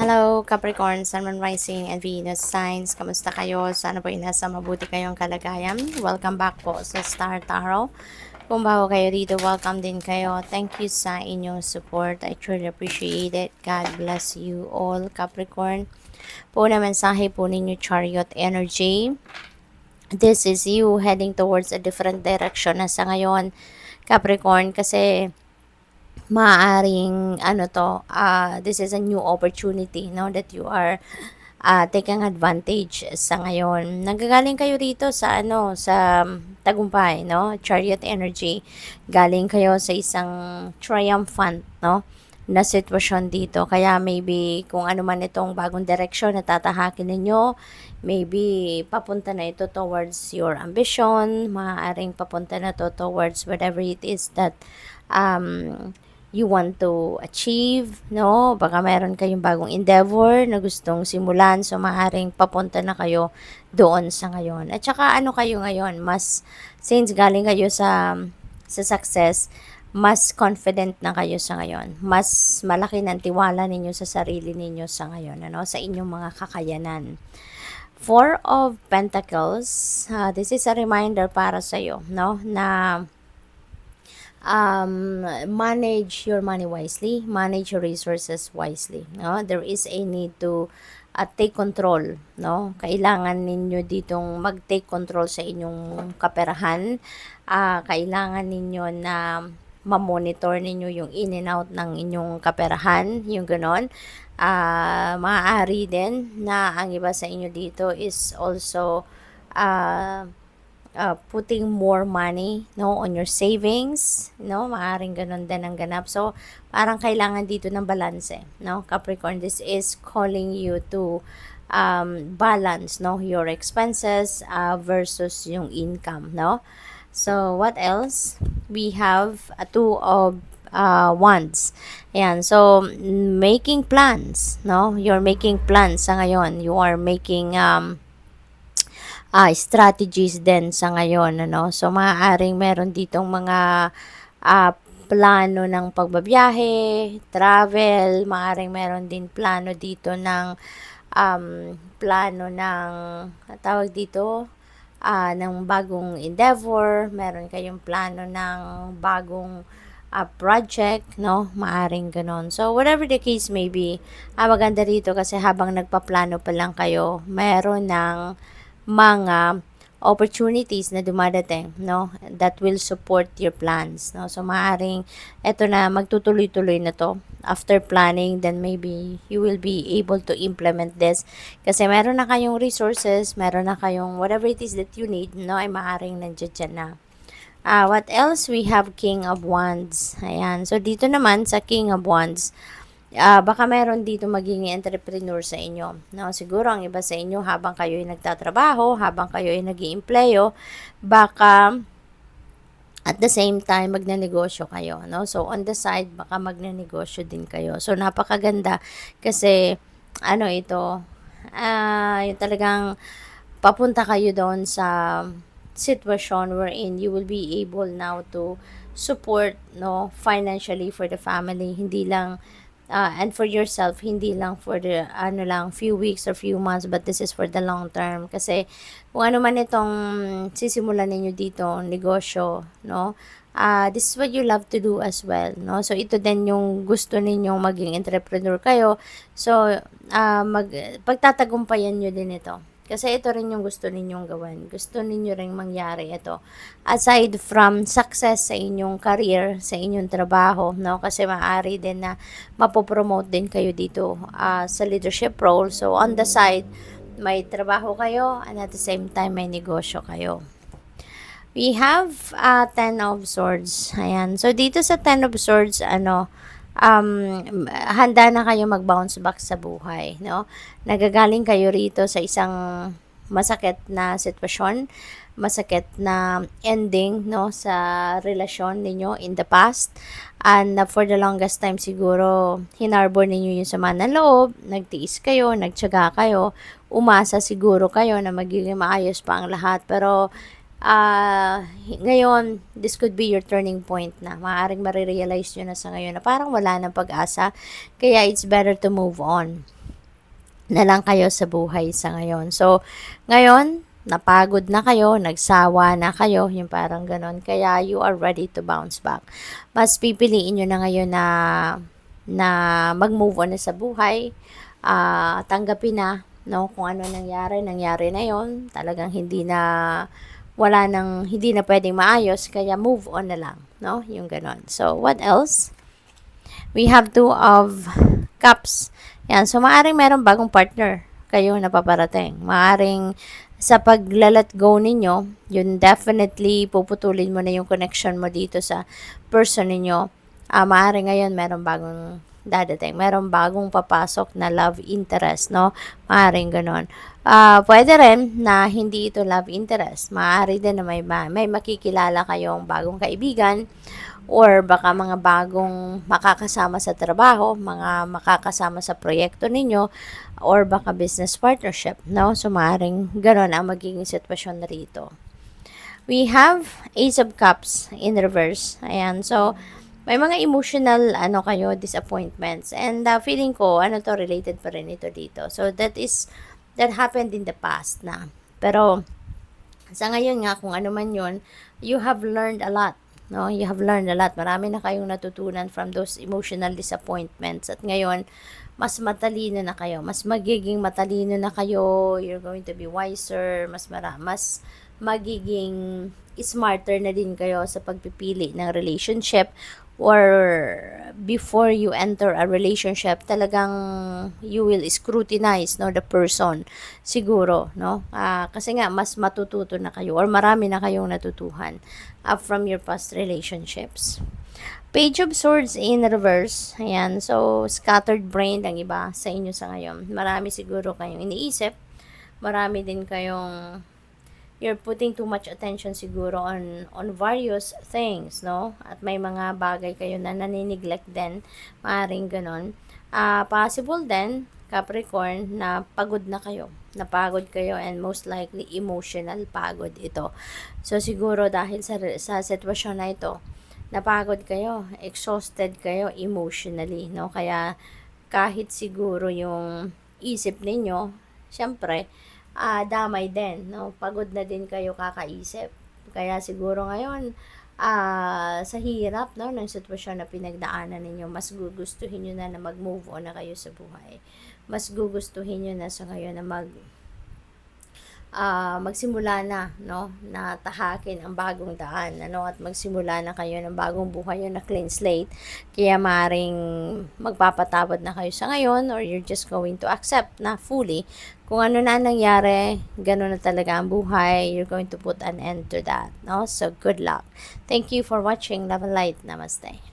Hello, Capricorn, Sun, Moon, Rising, and Venus signs. Kamusta kayo? Sana po nasa mabuti kayong kalagayan. Welcome back po sa Star Tarot. Kung bago kayo dito, welcome din kayo. Thank you sa inyong support. I truly appreciate it. God bless you all, Capricorn. Po na mensahe po ninyo, Chariot Energy. This is you heading towards a different direction na sa ngayon, Capricorn, kasi maaaring this is a new opportunity, no, that you are taking advantage sa ngayon. Nanggagaling kayo rito sa sa tagumpay, no, Chariot Energy. Galing kayo sa isang triumphant, no, na sitwasyon dito. Kaya maybe kung ano man itong bagong direksyon na tatahakin ninyo, maybe papunta na ito towards your ambition, maaaring papunta na to towards whatever it is that um, you want to achieve, no? Baka meron kayong bagong endeavor na gustong simulan, so maaaring papunta na kayo doon sa ngayon. At saka ano kayo ngayon, mas since galing kayo sa success, mas confident na kayo sa ngayon. Mas malaki ng tiwala ninyo sa sarili ninyo sa ngayon, ano? Sa inyong mga kakayanan. Four of Pentacles, this is a reminder para sa iyo, no? Na manage your money wisely, manage your resources wisely, no? There is a need to take control, no? Kailangan ninyo ditong mag-take control sa inyong kaperahan. Kailangan ninyo na ma-monitor ninyo yung in and out ng inyong kaperahan, yung ganon. Maaari din na ang iba sa inyo dito is also putting more money, no, on your savings, no, maaring ganun din ang ganap. So parang kailangan dito ng balanse, no, Capricorn. This is calling you to balance, no, your expenses versus yung income, no. So what else? We have a two of wands. Ayan, so making plans, no, you're making plans sa ngayon. You are making strategies din sa ngayon, ano. So maaaring meron ditong mga plano ng pagbabiyahe, travel, maaaring meron din plano dito ng plano ng tawag dito ng bagong endeavor, meron kayong plano ng bagong project, no? Maaring ganon. So, whatever the case may be, maganda rito kasi habang nagpaplano pa lang kayo, meron ng mga opportunities na dumadating, no, that will support your plans, no. So maaring eto na magtutuloy-tuloy na to after planning, then maybe you will be able to implement this kasi meron na kayong resources, meron na kayong whatever it is that you need, no, ay maaring nandiyan na. What else? We have King of Wands. Ayan, so dito naman sa King of Wands, baka meron dito maging entrepreneur sa inyo, no? Siguro ang iba sa inyo habang kayo ay nagtatrabaho, habang kayo ay nag-iempleyo, baka at the same time magnanegosyo kayo, no? So on the side baka magnanegosyo din kayo. So napakaganda kasi ano ito, yung talagang papunta kayo doon sa sitwasyon wherein you will be able now to support, no, financially for the family, hindi lang and for yourself, hindi lang for the few weeks or few months, but this is for the long term. Kasi kung ano man itong sisimulan ninyo dito, negosyo, no, this is what you love to do as well, no. So ito din yung gusto ninyong maging entrepreneur kayo. So pagtatagumpayan nyo din ito. Kasi ito rin yung gusto ninyong gawin. Gusto ninyo ring mangyari ito. Aside from success sa inyong career, sa inyong trabaho, no? Kasi maaari din na mapopromote din kayo dito sa leadership role. So, on the side, may trabaho kayo and at the same time, may negosyo kayo. We have Ten of Swords. Ayan. So, dito sa Ten of Swords, handa na kayo mag-bounce back sa buhay, no? Nagagaling kayo rito sa isang masakit na sitwasyon, masakit na ending, no, sa relasyon ninyo in the past. And for the longest time siguro, hinarbor ninyo yung sama ng loob, nagtiis kayo, nagtiyaga kayo, umasa siguro kayo na magiging maayos pa ang lahat. Pero ngayon, this could be your turning point na. Maaaring marirealize nyo na sa ngayon na parang wala ng pag-asa. Kaya it's better to move on. na lang kayo sa buhay sa ngayon. So, ngayon, napagod na kayo, nagsawa na kayo, yung parang ganon. Kaya you are ready to bounce back. Mas pipiliin nyo na ngayon na mag-move on na sa buhay, tanggapin na, no, kung ano nangyari na yon. Talagang hindi na pwedeng maayos, kaya move on na lang, no, yung ganon. So, what else? We have two of cups. Yan. So, maaring meron bagong partner kayo na paparating. Maaring sa paglalet go ninyo, yun definitely puputulin mo na yung connection mo dito sa person ninyo. Maaring ngayon meron bagong dadating. Meron bagong papasok na love interest, no? Maaring ganon. Pwede rin na hindi ito love interest. Maaari din na may makikilala kayong bagong kaibigan, or baka mga bagong makakasama sa trabaho, mga makakasama sa proyekto ninyo, or baka business partnership, no? So, maaaring gano'n ang magiging sitwasyon na rito. We have Ace of Cups in reverse. Ayan, so, may mga emotional, disappointments. And feeling ko, related pa rin ito dito. So, that happened in the past na. Pero, sa ngayon nga, kung ano man yun, you have learned a lot. No, you have learned a lot. Marami na kayong natutunan from those emotional disappointments. At ngayon, mas matalino na kayo. Mas magiging matalino na kayo. You're going to be wiser. Mas magiging smarter na din kayo sa pagpipili ng relationship, or before you enter a relationship, talagang you will scrutinize, no, the person siguro, no, kasi nga mas matututo na kayo, or marami na kayong natutuhan from your past relationships. Page of Swords in reverse. Ayan, so scattered brain ang iba sa inyo sa ngayon. Marami siguro kayong iniisip, marami din kayong you're putting too much attention siguro on various things, no? At may mga bagay kayo na nanineglect din, maaring ganon. Possible din, Capricorn, na pagod na kayo. Napagod kayo, and most likely emotional pagod ito. So, siguro dahil sa sitwasyon na ito, napagod kayo, exhausted kayo emotionally, no? Kaya kahit siguro yung isip ninyo, syempre, damay din, no? Pagod na din kayo kakaisip. Kaya siguro ngayon, sa hirap, no, ng sitwasyon na pinagdaanan ninyo, mas gugustuhin nyo na mag-move on na kayo sa buhay. Mas gugustuhin nyo na sa ngayon na magsimula na, no, na tahakin ang bagong daan, at magsimula na kayo ng bagong buhay, na clean slate. Kaya maring magpapatawad na kayo sa ngayon, or you're just going to accept na fully kung ano na nangyari, gano'n na talaga ang buhay. You're going to put an end to that, no? So, good luck. Thank you for watching. Love and light. Namaste.